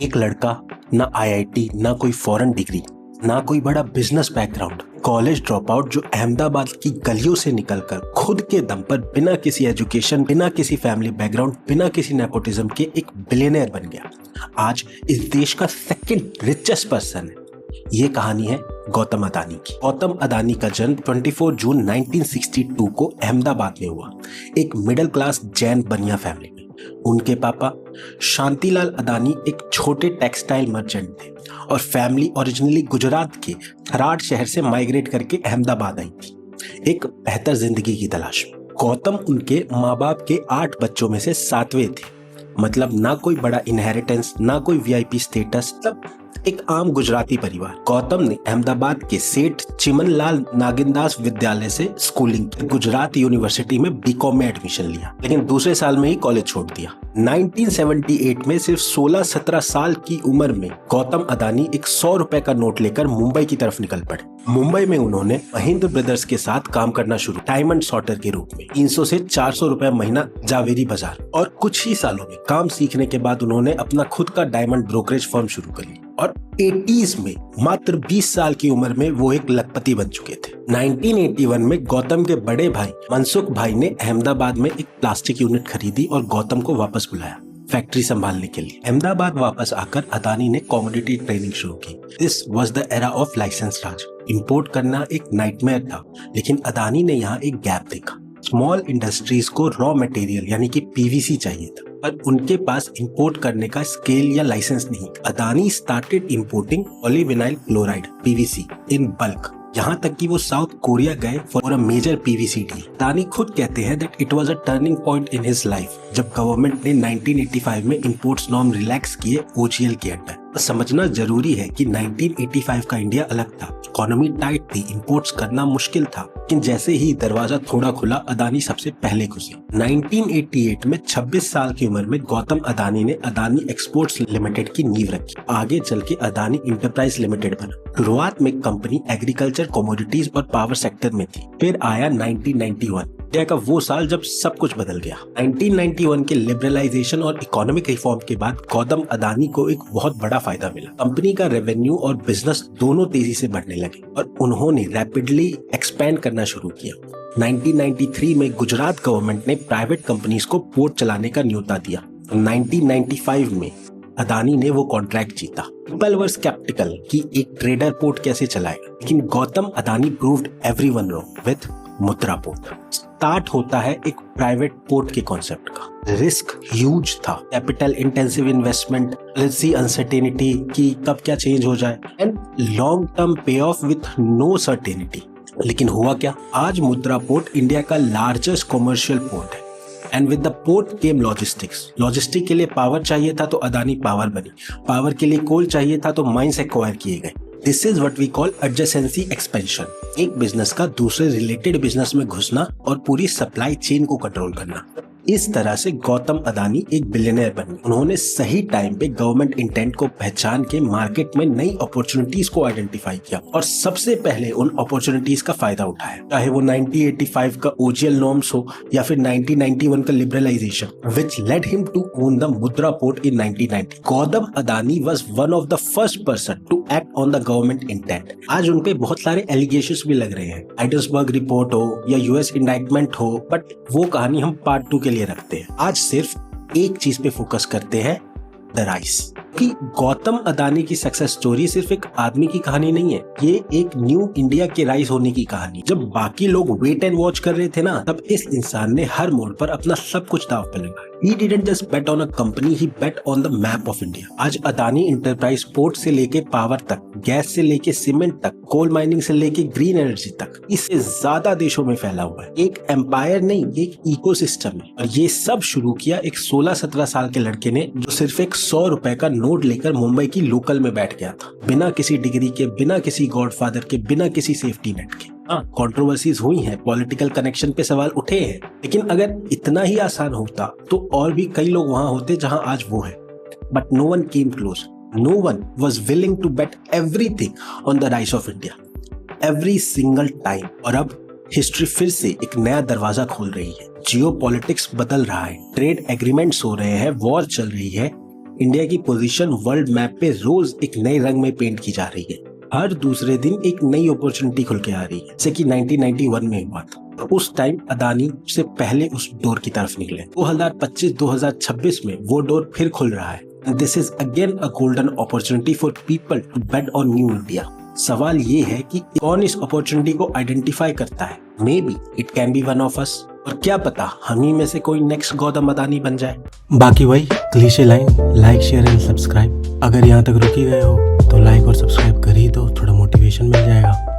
एक लड़का, ना आईआईटी, ना कोई फॉरेन डिग्री, ना कोई बड़ा business background, college drop out जो अहमदाबाद की गलियों से निकलकर खुद के दम पर बिना किसी एजुकेशन, बिना किसी फैमिली बैकग्राउंड, बिना किसी नेपोटिज्म के एक बिलियनर बन गया। आज इस देश का सेकंड रिचेस्ट पर्सन है। ये कहानी है गौतम अदानी की। गौतम अदानी का जन्म 24 जून 1962 को अहमदाबाद में हुआ, एक मिडिल क्लास जैन बनिया फैमिली में। उनके पापा शांतिलाल अदानी एक छोटे टेक्सटाइल मर्चेंट थे और फैमिली ओरिजिनली गुजरात के थराद शहर से माइग्रेट करके अहमदाबाद आई थी, एक बेहतर जिंदगी की तलाश में। गौतम उनके माँ बाप के 8 बच्चों में से 7वें थे। मतलब ना कोई बड़ा इनहेरिटेंस, ना कोई वीआईपी स्टेटस, मतलब एक आम गुजराती परिवार। गौतम ने अहमदाबाद के सेठ चिमनलाल नागिनदास विद्यालय से स्कूलिंग की। गुजरात यूनिवर्सिटी में बीकॉम में एडमिशन लिया, लेकिन दूसरे साल में ही कॉलेज छोड़ दिया। 1978 में सिर्फ 16-17 साल की उम्र में गौतम अदानी एक 100 रुपए का नोट लेकर मुंबई की तरफ निकल पड़े। मुंबई में उन्होंने महिंद्र ब्रदर्स के साथ काम करना शुरू, डायमंड सॉर्टर के रूप में। 300 से 400 रुपए महीना जावेरी बाजार। और कुछ ही सालों में काम सीखने के बाद उन्होंने अपना खुद का डायमंड ब्रोकरेज फर्म शुरू कर लिया और 80s में मात्र 20 साल की उम्र में वो एक लखपति बन चुके थे। 1981 में गौतम के बड़े भाई मनसुख भाई ने अहमदाबाद में एक प्लास्टिक यूनिट खरीदी और गौतम को वापस बुलाया फैक्ट्री संभालने के लिए। अहमदाबाद वापस आकर अदानी ने कमोडिटी ट्रेनिंग शुरू की। This was the era of licence raj. Import करना एक नाइटमेयर था, लेकिन अदानी ने यहाँ एक गैप देखा। स्मॉल इंडस्ट्रीज को रॉ मटेरियल यानी कि पीवीसी चाहिए था, पर उनके पास इंपोर्ट करने का स्केल या लाइसेंस नहीं। Adani started importing polyvinyl chloride PVC in bulk, यहाँ तक कि वो साउथ कोरिया गए for a major PVC deal. Adani खुद कहते हैं that it was a turning point in his life जब गवर्नमेंट ने 1985 में इंपोर्ट्स नॉर्म रिलैक्स किए ओजीएल के अंडर। समझना जरूरी है कि 1985 का इंडिया अलग था, इकोनॉमी टाइट थी, इंपोर्ट्स करना मुश्किल था, लेकिन जैसे ही दरवाजा थोड़ा खुला अदानी सबसे पहले घुसे। 1988 में 26 साल की उम्र में गौतम अदानी ने अदानी एक्सपोर्ट्स लिमिटेड की नींव रखी। आगे चल के अदानी इंटरप्राइज लिमिटेड बना। शुरुआत में कंपनी एग्रीकल्चर, कमोडिटीज और पावर सेक्टर में थी। फिर आया 1991, इंडिया का वो साल जब सब कुछ बदल गया। 1991 के लिबरलाइजेशन और इकोनॉमिक रिफॉर्म के बाद गौतम अदानी को एक बहुत बड़ा फायदा मिला। कंपनी का रेवेन्यू और बिजनेस दोनों तेजी से बढ़ने लगे और उन्होंने रैपिडली एक्सपैंड करना शुरू किया। 1993 में गुजरात गवर्नमेंट ने प्राइवेट कंपनीज को पोर्ट चलाने का न्योता दिया। 1995 में अदानी ने वो कॉन्ट्रैक्ट जीता। पीपल वर स्केप्टिकल कि एक ट्रेडर पोर्ट कैसे चलाएगा, लेकिन Gautam Adani proved everyone wrong with मुद्रा पोर्ट। स्टार्ट होता है एक प्राइवेट पोर्ट के कॉन्सेप्ट का। रिस्क ह्यूज था, capital intensive investment, policy uncertainty कि कब क्या चेंज हो जाए, एंड लॉन्ग टर्म पे ऑफ विथ नो सर्टेनिटी। लेकिन हुआ क्या? आज मुद्रा पोर्ट इंडिया का लार्जेस्ट कॉमर्शियल पोर्ट है। And with the port came logistics. Logistic के लिए पावर चाहिए था तो अदानी पावर बनी, पावर के लिए कोल चाहिए था तो माइंस एक्वायर किए गए। This is what we call adjacency expansion. एक बिजनेस का दूसरे रिलेटेड बिजनेस में घुसना और पूरी सप्लाई चेन को कंट्रोल करना। इस तरह से गौतम अदानी एक बिलियनर बने। उन्होंने सही टाइम पे गवर्नमेंट इंटेंट को पहचान के मार्केट में नई अपॉर्चुनिटीज को आइडेंटिफाई किया और सबसे पहले उन अपॉर्चुनिटीज का फायदा उठाया, चाहे वो 1985 का ओजीएल नॉर्म्स हो या फिर 1991 का liberalisation, which led him to own the Mundra port in 1990। Gautam Adani was one of the first person to act on the government intent. आज उनपे बहुत सारे एलिगेशंस भी लग रहे हैं, आइडर्सबर्ग रिपोर्ट हो या यूएस इंडाइटमेंट हो, बट वो कहानी हम पार्ट 2 के लिए रखते हैं। आज सिर्फ एक चीज पे फोकस करते हैं, द राइस। कि गौतम अदानी की सक्सेस स्टोरी सिर्फ एक आदमी की कहानी नहीं है, ये एक न्यू इंडिया के राइज होने की कहानी। जब बाकी लोग वेट एंड वॉच कर रहे थे ना, तब इस इंसान ने हर मोड़ पर अपना सब कुछ दांव पे लगाया। He didn't just bet on a company, he bet on the map of India. आज अदानी इंटरप्राइज पोर्ट से लेके पावर तक, गैस से लेके सीमेंट तक, कोल माइनिंग से लेके ग्रीन एनर्जी तक, इससे ज्यादा देशों में फैला हुआ है। एक एम्पायर नहीं, ये एक इकोसिस्टम है। और ये सब शुरू किया एक 16-17 साल के लड़के ने, जो सिर्फ एक 100 रुपए का नोट लेकर मुंबई की लोकल में बैठ गया था, बिना किसी डिग्री के, बिना किसी गॉडफादर के, बिना किसी सेफ्टी नेट के। कंट्रोवर्सीज हुई हैं, पॉलिटिकल कनेक्शन पे सवाल उठे हैं, लेकिन अगर इतना ही आसान होता तो और भी कई लोग वहां होते जहां आज वो है। But no one came close, no one was willing to bet everything on the rise of India, every single time. और अब हिस्ट्री फिर से एक नया दरवाजा खोल रही है। जियोपॉलिटिक्स बदल रहा है, ट्रेड एग्रीमेंट्स हो रहे हैं, वॉर चल रही है, इंडिया की पोजीशन वर्ल्ड मैप पे रोज एक नए रंग में पेंट की जा रही है। हर दूसरे दिन एक नई अपॉर्चुनिटी खुल के आ रही है, जैसे कि 1991 में हुआ था। उस टाइम अदानी से पहले उस डोर की तरफ निकले। 2025-2026 में वो डोर फिर खुल रहा है। This is again a golden opportunity for people to bet on new India. सवाल ये है कि कौन इस अपॉर्चुनिटी को आइडेंटिफाई करता है। May be it can be one of us, और क्या पता हम ही में से कोई नेक्स्ट गौतम अदानी बन जाए। बाकी वही cliché line, like share and subscribe. अगर यहाँ तक रुकी गए हो तो लाइक और सब्सक्राइब कर ही दो, थोड़ा मोटिवेशन मिल जाएगा।